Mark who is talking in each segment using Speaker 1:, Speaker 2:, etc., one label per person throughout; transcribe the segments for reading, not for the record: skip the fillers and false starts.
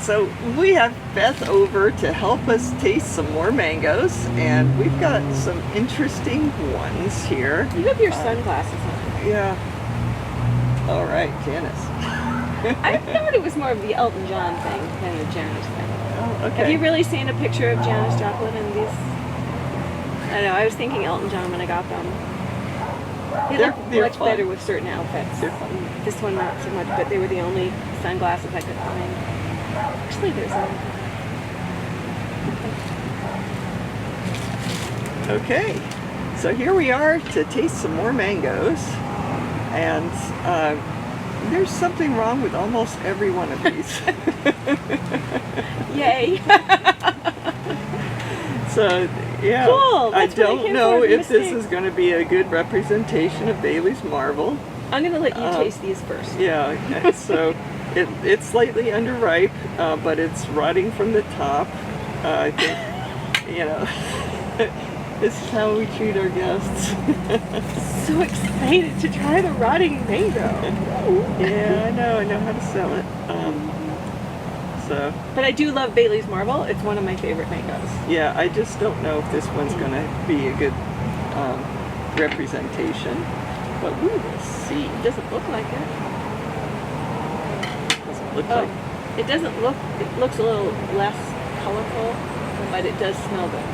Speaker 1: So we have Beth over to help us taste some more mangoes, and we've got some interesting ones here.
Speaker 2: You have your sunglasses on.
Speaker 1: Yeah. All right, Janice.
Speaker 2: I thought it was more of the Elton John thing than the Janis thing.
Speaker 1: Oh, okay.
Speaker 2: Have you really seen a picture of Janis Joplin in these? I don't know, I was thinking Elton John when I got them. They look much
Speaker 1: fun.
Speaker 2: better with certain outfits. This one not so much, but they were the only sunglasses I could find. Actually, there's a...
Speaker 1: Okay, so here we are to taste some more mangoes, and there's something wrong with almost every one of these.
Speaker 2: Yay!
Speaker 1: So, yeah,
Speaker 2: cool.
Speaker 1: I
Speaker 2: That's what
Speaker 1: don't
Speaker 2: came
Speaker 1: know
Speaker 2: for,
Speaker 1: if this
Speaker 2: mistake.
Speaker 1: is going to be a good representation of Bailey's Marble.
Speaker 2: I'm going to let you taste these first.
Speaker 1: Yeah, okay, so it's slightly underripe, but it's rotting from the top. I think, you know, this is how we treat our guests.
Speaker 2: So excited to try the rotting mango.
Speaker 1: Yeah, I know how to sell it.
Speaker 2: But I do love Bailey's Marble. It's one of my favorite mangoes.
Speaker 1: Yeah, I just don't know if this one's going to be a good representation, but we will see.
Speaker 2: It doesn't look like it.
Speaker 1: Doesn't look like.
Speaker 2: It doesn't look. It looks a little less colorful, but it does smell good.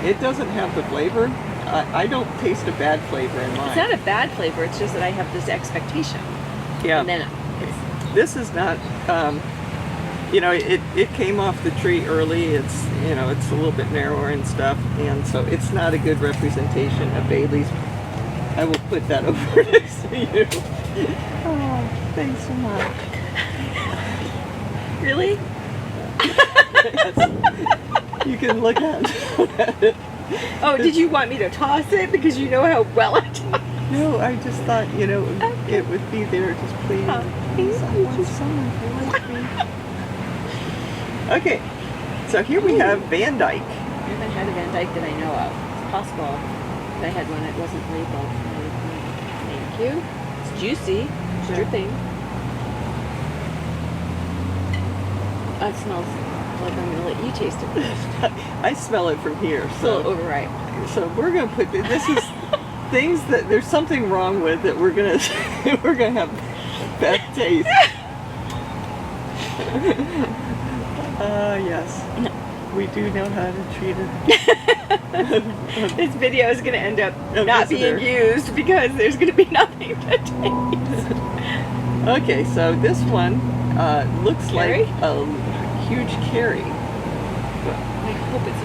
Speaker 1: It doesn't have the flavor. I don't taste a bad flavor in mine.
Speaker 2: It's not a bad flavor. It's just that I have this expectation.
Speaker 1: Yeah.
Speaker 2: And then it's...
Speaker 1: This is not. You know, it came off the tree early. It's, you know, it's a little bit narrower and stuff, and so it's not a good representation of Bailey's. I will put that over next to you. Oh, thanks so much.
Speaker 2: Really?
Speaker 1: Yes. You can look at it.
Speaker 2: Oh, did you want me to toss it because you know how well I toss?
Speaker 1: No, I just thought, you know, it would be there just please. Someone to like me. Okay, so here we have Vandyke.
Speaker 2: I haven't had a Vandyke that I know of. It's possible if I had one that wasn't labeled. Thank you. It's juicy. It's your thing. It smells like I'm going to let you taste it first.
Speaker 1: I smell it from here.
Speaker 2: It's a little overripe.
Speaker 1: So we're going to put, this is things that there's something wrong with that we're going to have Beth taste. Yes. We do know how to treat it.
Speaker 2: This video is going to end up not being used because there's going to be nothing to taste.
Speaker 1: Okay, so this one looks
Speaker 2: Carrie?
Speaker 1: like a huge Carrie.
Speaker 2: I hope it's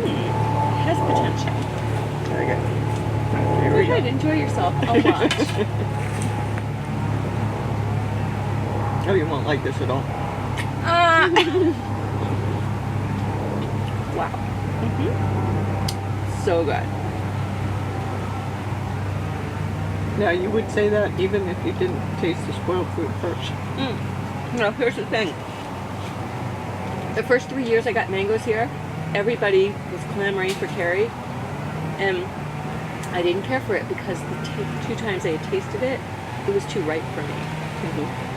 Speaker 2: it has potential.
Speaker 1: Okay. Here we
Speaker 2: Go ahead,
Speaker 1: go.
Speaker 2: enjoy yourself a lot.
Speaker 1: Oh, you won't like this at all.
Speaker 2: Wow.
Speaker 1: So good. Now, you would say that even if you didn't taste the spoiled fruit first.
Speaker 2: No, here's the thing. The first 3 years I got mangoes here, everybody was clamoring for Carrie, and I didn't care for it because the 2 times I had tasted it, it was too ripe for me.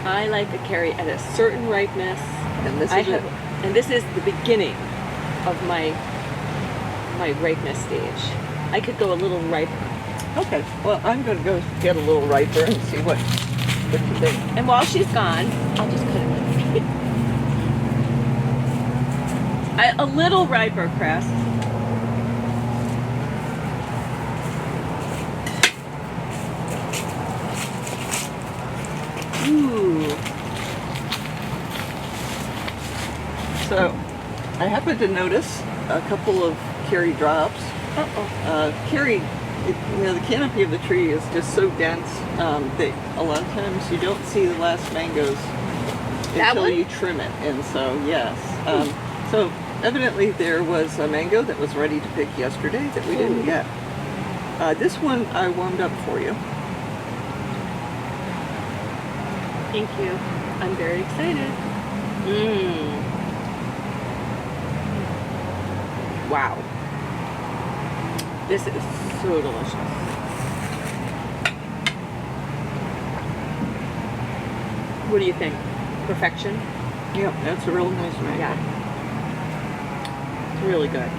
Speaker 2: I like a Carrie at a certain ripeness,
Speaker 1: And this is it.
Speaker 2: And this is the beginning of my ripeness stage. I could go a little riper.
Speaker 1: Okay, well, I'm going to go get a little riper and see what you think.
Speaker 2: And while she's gone, I'll just cut it. A little riper, Chris. Ooh.
Speaker 1: So, I happened to notice a couple of Carrie drops. Carrie, you know, the canopy of the tree is just so dense that a lot of times you don't see the last mangoes until you trim it. And so, yes. So, evidently there was a mango that was ready to pick yesterday that we didn't get. This one I warmed up for you.
Speaker 2: Thank you. I'm very excited. Wow. This is so delicious. What do you think? Perfection?
Speaker 1: Yeah, that's a real nice mango.
Speaker 2: Yeah. It's really good.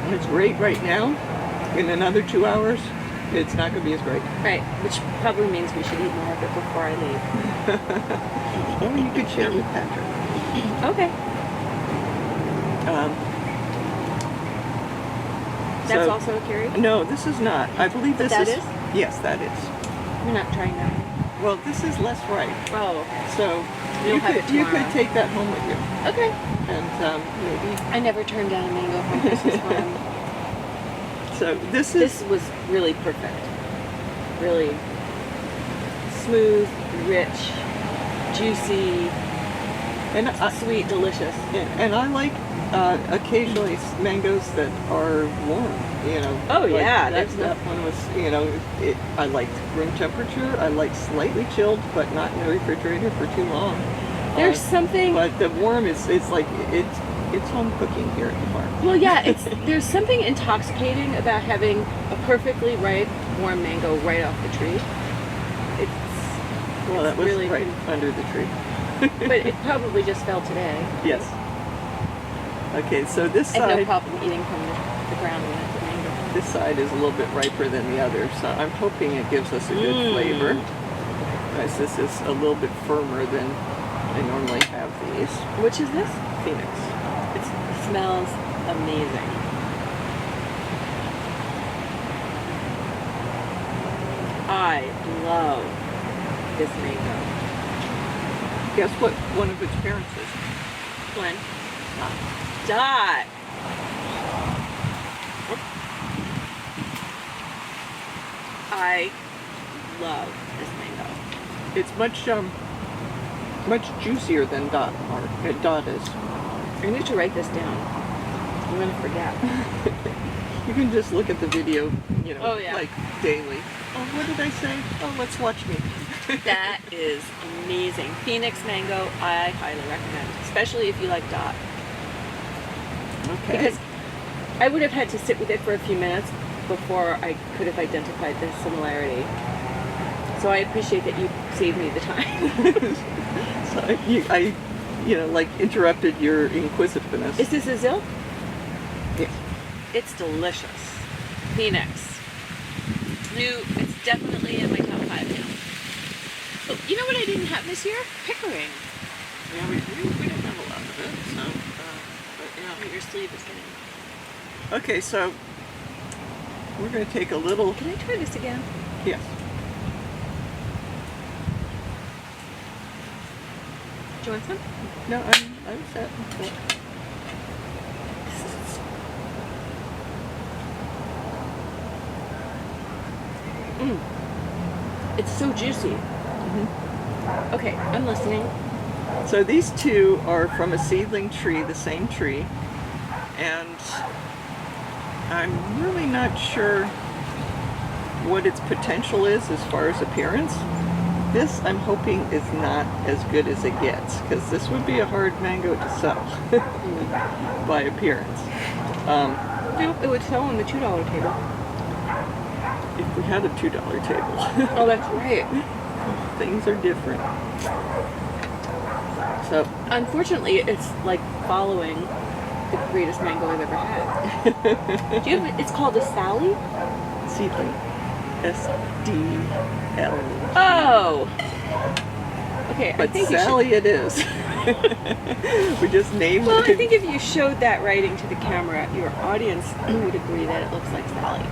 Speaker 1: And it's great right now. In another 2 hours, it's not going to be as great.
Speaker 2: Right, which probably means we should eat more of it before I leave.
Speaker 1: Or you could share with Patrick.
Speaker 2: Okay. That's
Speaker 1: So-
Speaker 2: also a Carrie?
Speaker 1: No, this is not. I believe this
Speaker 2: That
Speaker 1: is.
Speaker 2: is?
Speaker 1: Yes, that is.
Speaker 2: You're not trying that one.
Speaker 1: Well, this is less ripe,
Speaker 2: Oh,
Speaker 1: so
Speaker 2: You'll
Speaker 1: you
Speaker 2: have
Speaker 1: could
Speaker 2: it
Speaker 1: you
Speaker 2: tomorrow.
Speaker 1: could take that home with you,
Speaker 2: okay.
Speaker 1: and maybe.
Speaker 2: I never turned down a mango from Christmas farm.
Speaker 1: So this is.
Speaker 2: This was really perfect. Really smooth, rich, juicy,
Speaker 1: and
Speaker 2: sweet, delicious.
Speaker 1: and I like occasionally mangoes that are warm. You know.
Speaker 2: Oh,
Speaker 1: like
Speaker 2: yeah,
Speaker 1: That,
Speaker 2: there's
Speaker 1: that one was. You know, I liked room temperature. I like slightly chilled, but not in the refrigerator for too long.
Speaker 2: There's something.
Speaker 1: But the warm is like it's home cooking here at the farm.
Speaker 2: Well, yeah, there's something intoxicating about having a perfectly ripe, warm mango right off the tree.
Speaker 1: Well, that was
Speaker 2: really
Speaker 1: right
Speaker 2: pretty.
Speaker 1: under the tree.
Speaker 2: But it probably just fell today.
Speaker 1: Yes. Okay, so this
Speaker 2: I have no
Speaker 1: side,
Speaker 2: problem eating from the ground when it's a mango.
Speaker 1: this side is a little bit riper than the other, so I'm hoping it gives us a good flavor. Because this is a little bit firmer than I normally have these.
Speaker 2: Which is this?
Speaker 1: Phoenix.
Speaker 2: It smells amazing. I love this mango.
Speaker 1: Guess what one of its parents is?
Speaker 2: Glenn. Dot. I love this mango.
Speaker 1: It's much juicier than Dot Dot is.
Speaker 2: I need to write this down. I'm going to forget.
Speaker 1: You can just look at the video, you know,
Speaker 2: Oh, yeah.
Speaker 1: like daily. Oh, what did I say? Oh, let's watch me.
Speaker 2: That is amazing. Phoenix mango, I highly recommend, especially if you like Dot.
Speaker 1: Okay.
Speaker 2: Because I would have had to sit with it for a few minutes before I could have identified the similarity. So I appreciate that you saved me the time.
Speaker 1: So I like interrupted your inquisitiveness.
Speaker 2: Is this a Zil?
Speaker 1: Yes.
Speaker 2: It's delicious. Phoenix. It's definitely in my top 5 now. Oh, you know what I didn't have this year? Pickering.
Speaker 1: Yeah, we didn't have a lot of it, so, but
Speaker 2: Oh,
Speaker 1: yeah.
Speaker 2: your sleeve is getting...
Speaker 1: Okay, so we're going to take a little,
Speaker 2: Can I try this again?
Speaker 1: yes.
Speaker 2: Do you want some?
Speaker 1: No, I'm set.
Speaker 2: It's so juicy. Okay, I'm listening.
Speaker 1: So these two are from a seedling tree, the same tree, and I'm really not sure what its potential is as far as appearance. This, I'm hoping, is not as good as it gets, because this would be a hard mango to sell by appearance.
Speaker 2: Nope, it would sell on the $2 table.
Speaker 1: If we had a $2 table.
Speaker 2: Oh, that's right.
Speaker 1: Things are different. So,
Speaker 2: Unfortunately, it's like following the greatest mango I've ever had. Do you have? It's called a Sally.
Speaker 1: seedling. SDL.
Speaker 2: Oh. Okay,
Speaker 1: But
Speaker 2: I think
Speaker 1: Sally it is. We just named
Speaker 2: Well,
Speaker 1: it.
Speaker 2: I think if you showed that writing to the camera, your audience would agree that it looks like Sally.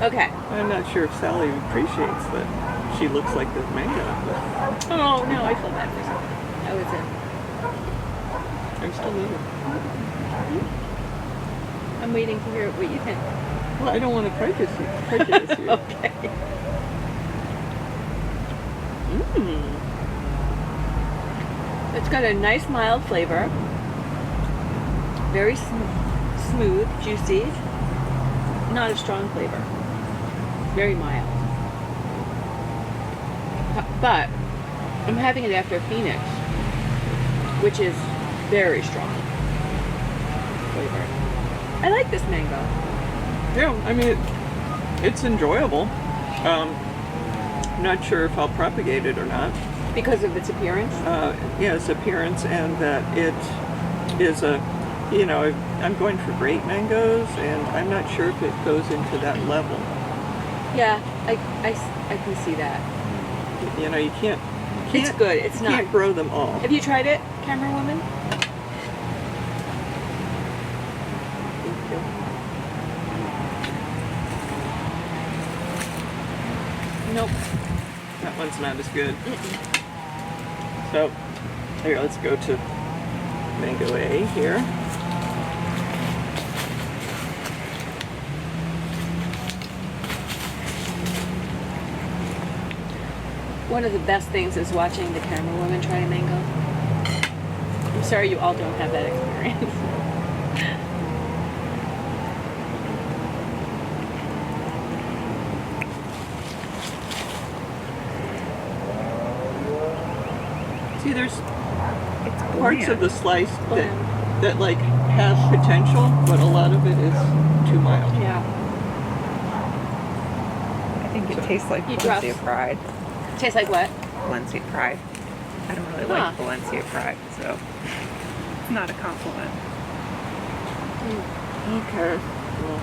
Speaker 2: Okay.
Speaker 1: I'm not sure if Sally appreciates that she looks like the mango.
Speaker 2: Oh no, I feel bad for Sally. That was it.
Speaker 1: I'm still eating.
Speaker 2: I'm waiting to hear what you think.
Speaker 1: Well, I don't want to prejudice you.
Speaker 2: Okay. It's got a nice mild flavor. Very smooth, juicy. Not a strong flavor. Very mild. But I'm having it after Phoenix, which is very strong flavor. I like this mango.
Speaker 1: Yeah, I mean, it's enjoyable. Not sure if I'll propagate it or not.
Speaker 2: Because of its appearance?
Speaker 1: Yeah, its appearance, and that it is a, you know, I'm going for great mangoes, and I'm not sure if it goes into that level.
Speaker 2: Yeah, I can see that.
Speaker 1: You know, you can't
Speaker 2: It's good. It's
Speaker 1: you
Speaker 2: not.
Speaker 1: can't grow them all.
Speaker 2: Have you tried it, camera woman?
Speaker 1: Thank you.
Speaker 2: Nope.
Speaker 1: That one's not as good. So, here, let's go to mango A here.
Speaker 2: One of the best things is watching the camera woman try a mango. I'm sorry you all don't have that experience.
Speaker 1: See, there's
Speaker 3: It's
Speaker 1: parts of
Speaker 3: bland.
Speaker 1: the slice
Speaker 2: Bland.
Speaker 1: that like have potential, but a lot of it is too mild.
Speaker 2: Yeah.
Speaker 3: I think it tastes like
Speaker 2: You
Speaker 3: Valencia
Speaker 2: dropped-
Speaker 3: Pride.
Speaker 2: Tastes like what?
Speaker 3: Valencia Pride. I don't really
Speaker 2: Huh.
Speaker 3: like Valencia Pride, so it's not a compliment.
Speaker 1: Okay. Well,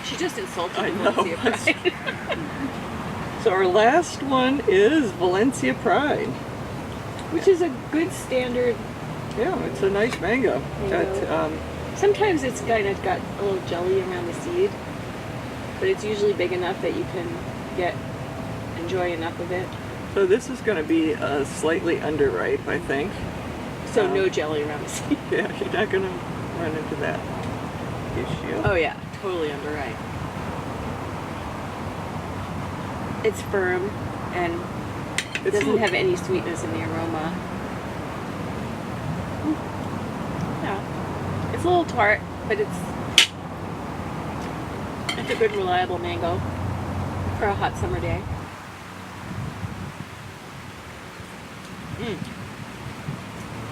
Speaker 2: She just insulted
Speaker 1: I
Speaker 2: the
Speaker 1: know.
Speaker 2: Valencia Pride.
Speaker 1: so our last one is Valencia Pride.
Speaker 2: Which is a good standard.
Speaker 1: Yeah, it's a nice mango.
Speaker 2: Mango. Sometimes it's kind of got a little jelly around the seed, but it's usually big enough that you can enjoy enough of it.
Speaker 1: So this is going to be slightly underripe, I think.
Speaker 2: So no jelly around the seed.
Speaker 1: Yeah, you're not going to run into that issue.
Speaker 2: Oh yeah, totally underripe. It's firm and it
Speaker 1: It's
Speaker 2: doesn't
Speaker 1: a little-
Speaker 2: have any sweetness in the aroma. Yeah, it's a little tart, but it's a good reliable mango for a hot summer day.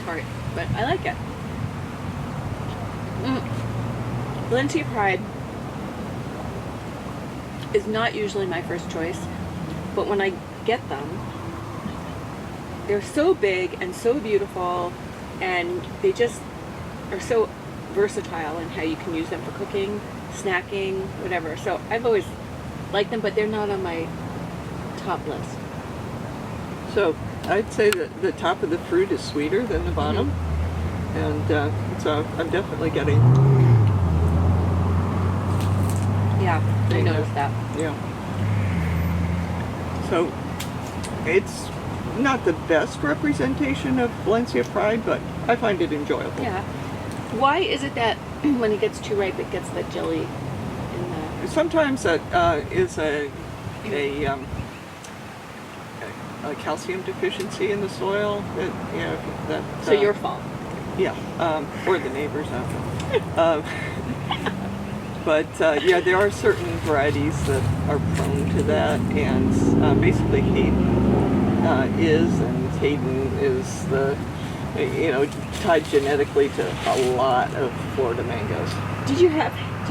Speaker 2: Tart, but I like it. Valencia Pride is not usually my first choice, but when I get them, they're so big and so beautiful, and they just are so versatile in how you can use them for cooking, snacking, whatever. So I've always liked them, but they're not on my top list.
Speaker 1: So I'd say that the top of the fruit is sweeter than the bottom. And so I'm definitely getting,
Speaker 2: Yeah, I
Speaker 1: There you
Speaker 2: noticed
Speaker 1: go.
Speaker 2: that.
Speaker 1: yeah. So it's not the best representation of Valencia Pride, but I find it enjoyable.
Speaker 2: Yeah. Why is it that when it gets too ripe, it gets that jelly in the...
Speaker 1: Sometimes that is a calcium deficiency in the soil. That, you know, that,
Speaker 2: So your fault.
Speaker 1: Yeah, or the neighbors often. But yeah, there are certain varieties that are prone to that, and basically Hayden is the, you know, tied genetically to a lot of Florida mangoes.
Speaker 2: Do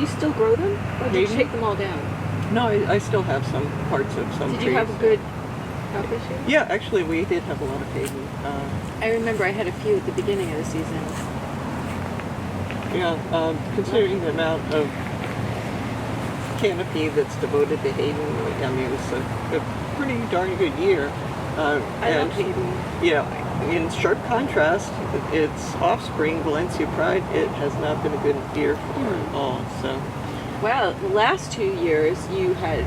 Speaker 2: you still grow them? Or did you
Speaker 1: Maybe.
Speaker 2: take them all down?
Speaker 1: No, I still have some parts of some
Speaker 2: Did
Speaker 1: trees.
Speaker 2: you have a good crop this year?
Speaker 1: Yeah, actually, we did have a lot of Hayden.
Speaker 2: I remember I had a few at the beginning of the season.
Speaker 1: Considering the amount of canopy that's devoted to Hayden, I mean, it's a pretty darn good year.
Speaker 2: I love Hayden.
Speaker 1: Yeah, in sharp contrast, its offspring, Valencia Pride, it has not been a good year for at all. So,
Speaker 2: Well, the last 2 years you had,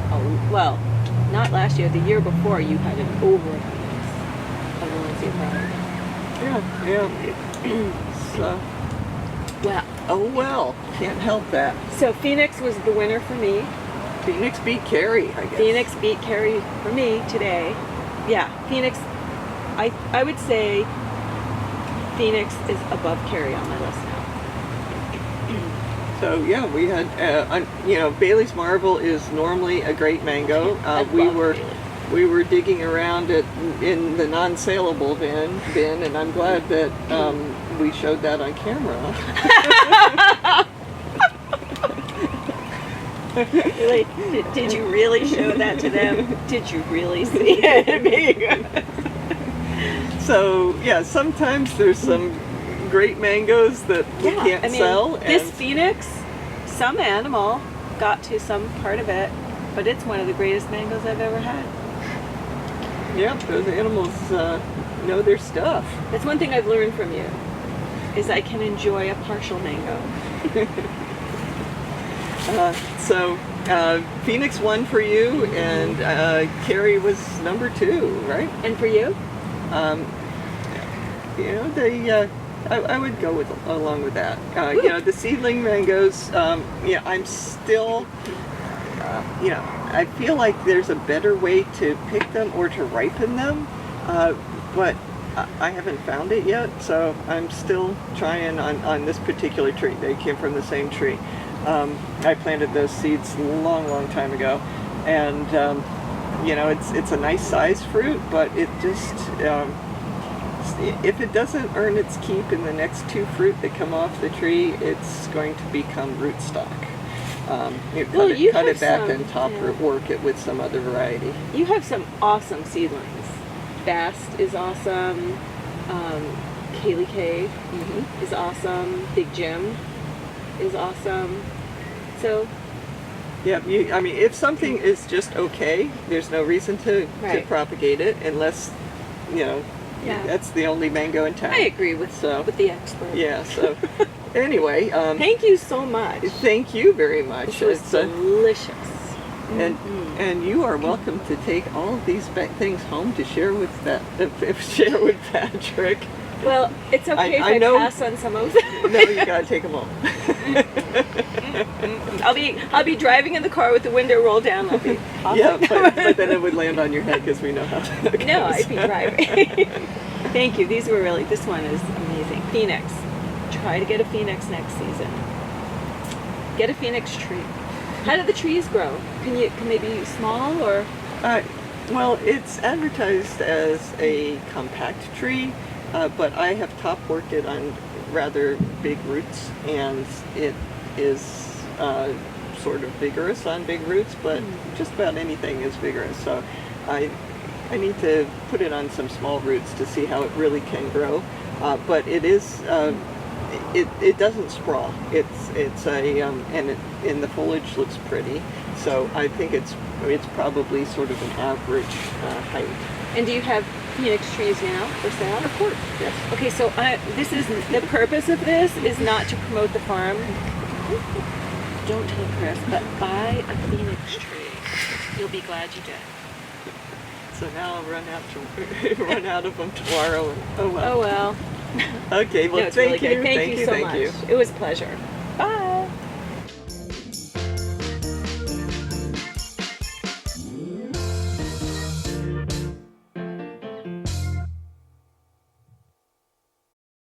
Speaker 2: not last year, the year before you had an overabundance of Valencia Pride.
Speaker 1: so,
Speaker 2: Well,
Speaker 1: oh well, can't help that.
Speaker 2: so Phoenix was the winner for me.
Speaker 1: Phoenix beat Carrie, I guess.
Speaker 2: Phoenix beat Carrie for me today. Yeah, Phoenix, I would say Phoenix is above Carrie on my list now.
Speaker 1: So yeah, we had, Bailey's Marvel is normally a great mango.
Speaker 2: I
Speaker 1: We
Speaker 2: love
Speaker 1: were
Speaker 2: Bailey.
Speaker 1: we were digging around in the non-saleable bin, and I'm glad that we showed that on camera.
Speaker 2: Really? Did you really show that to them? Did you really see it?
Speaker 1: So yeah, sometimes there's some great mangoes that we can't sell.
Speaker 2: This
Speaker 1: and
Speaker 2: Phoenix, some animal got to some part of it, but it's one of the greatest mangoes I've ever had.
Speaker 1: yeah, those animals know their stuff.
Speaker 2: That's one thing I've learned from you, is I can enjoy a partial mango.
Speaker 1: So Phoenix won for you, and Carrie was number 2, right?
Speaker 2: And for you?
Speaker 1: You know, I would go along with that. You know, the seedling mangoes. Yeah, I'm still. You know, I feel like there's a better way to pick them or to ripen them, but I haven't found it yet. So I'm still trying on this particular tree. They came from the same tree. I planted those seeds long time ago, and you know, it's a nice size fruit, but it just if it doesn't earn its keep in the next 2 fruit that come off the tree, it's going to become rootstock. You cut it back and top root work it with some other variety.
Speaker 2: You have some awesome seedlings. Bast is awesome. Kaylee K is awesome. Big Jim is awesome. So
Speaker 1: yeah, I mean, if something is just okay, there's no reason to propagate it unless, you know, that's the only mango in town.
Speaker 2: I agree with the expert.
Speaker 1: Yeah, so anyway.
Speaker 2: Thank you so much.
Speaker 1: Thank you very much.
Speaker 2: It was delicious.
Speaker 1: And you are welcome to take all of these things home to share with share with Patrick.
Speaker 2: Well, it's okay if I pass on some of them.
Speaker 1: No, you gotta take them home.
Speaker 2: I'll be driving in the car with the window rolled down. I'll be
Speaker 1: yeah, but then it would land on your head because we know how to.
Speaker 2: No, I'd be driving. Thank you. This one is amazing. Phoenix. Try to get a Phoenix next season. Get a Phoenix tree. How do the trees grow? Can they be small or?
Speaker 1: Well, it's advertised as a compact tree. But I have top worked it on rather big roots, and it is sort of vigorous on big roots, but just about anything is vigorous. So I need to put it on some small roots to see how it really can grow. But it is it doesn't sprawl. It's and the foliage looks pretty. So I think it's probably sort of an average height.
Speaker 2: And do you have Phoenix trees now for sale?
Speaker 1: Of course, yes.
Speaker 2: Okay, so this is the purpose of this is not to promote the farm. Don't tell Chris, but buy a Phoenix tree. You'll be glad you did.
Speaker 1: So now I'll run out of them tomorrow. And, oh well.
Speaker 2: Oh well.
Speaker 1: Okay, well,
Speaker 2: no, it's really
Speaker 1: thank you.
Speaker 2: Good. Thank you so much. It was a pleasure. Bye.